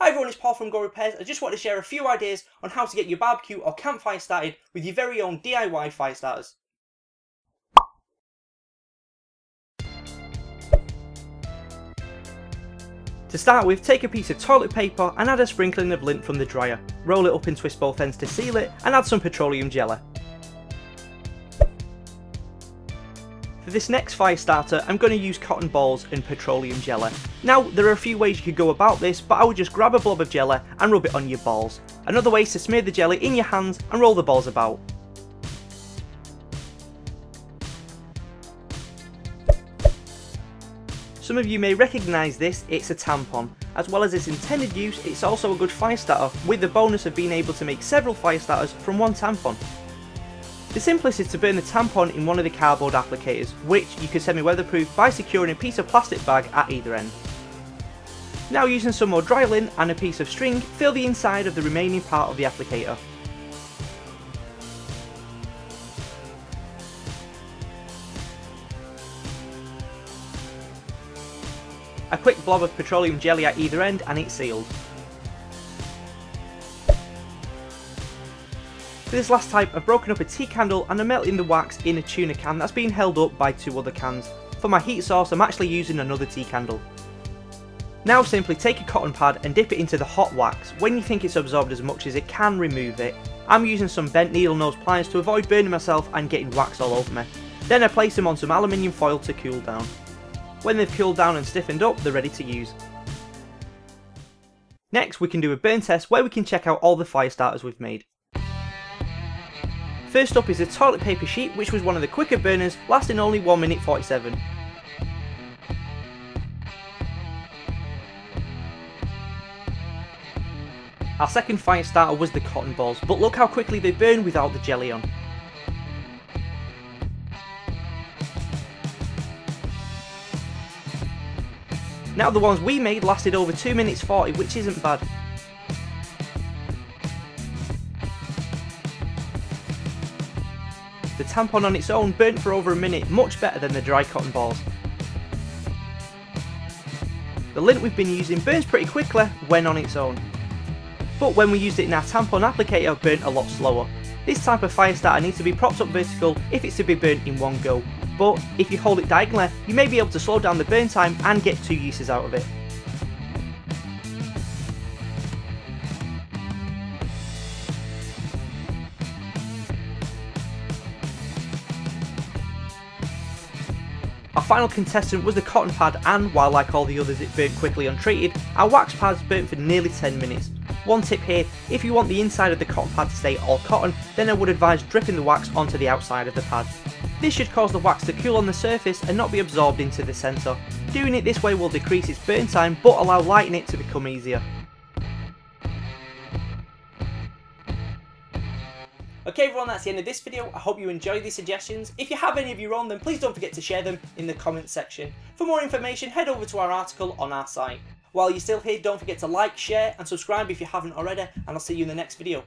Hi everyone, it's Paul from Go Repairs. I just want to share a few ideas on how to get your barbecue or campfire started with your very own DIY fire starters. To start with, take a piece of toilet paper and add a sprinkling of lint from the dryer. Roll it up and twist both ends to seal it and add some petroleum jelly. For this next fire starter, I'm going to use cotton balls and petroleum jelly. Now, there are a few ways you could go about this, but I would just grab a blob of jelly and rub it on your balls. Another way is to smear the jelly in your hands and roll the balls about. Some of you may recognise this, it's a tampon. As well as its intended use, it's also a good fire starter, with the bonus of being able to make several fire starters from one tampon. The simplest is to burn the tampon in one of the cardboard applicators, which you can semi-weatherproof by securing a piece of plastic bag at either end. Now, using some more dry lint and a piece of string, fill the inside of the remaining part of the applicator. A quick blob of petroleum jelly at either end and it's sealed. For this last type, I've broken up a tea candle and I'm melting the wax in a tuna can that's being held up by two other cans. For my heat source, I'm actually using another tea candle. Now simply take a cotton pad and dip it into the hot wax. When you think it's absorbed as much as it can, remove it. I'm using some bent needle nose pliers to avoid burning myself and getting wax all over me. Then I place them on some aluminium foil to cool down. When they've cooled down and stiffened up, they're ready to use. Next, we can do a burn test where we can check out all the fire starters we've made. First up is a toilet paper sheet, which was one of the quicker burners, lasting only 1 minute 47. Our second fire starter was the cotton balls, but look how quickly they burn without the jelly on. Now the ones we made lasted over 2 minutes 40, which isn't bad. The tampon on its own burnt for over a minute, much better than the dry cotton balls. The lint we've been using burns pretty quickly when on its own, but when we used it in our tampon applicator, burnt a lot slower. This type of fire starter needs to be propped up vertical if it's to be burnt in one go, but if you hold it diagonally, you may be able to slow down the burn time and get 2 uses out of it. Our final contestant was the cotton pad, and while like all the others it burnt quickly untreated, our wax pads burnt for nearly 10 minutes. One tip here, if you want the inside of the cotton pad to stay all cotton, then I would advise dripping the wax onto the outside of the pad. This should cause the wax to cool on the surface and not be absorbed into the centre. Doing it this way will decrease its burn time but allow lighting it to become easier. Okay everyone, that's the end of this video. I hope you enjoyed these suggestions. If you have any of your own, then please don't forget to share them in the comments section. For more information, head over to our article on our site. While you're still here, don't forget to like, share and subscribe if you haven't already, and I'll see you in the next video.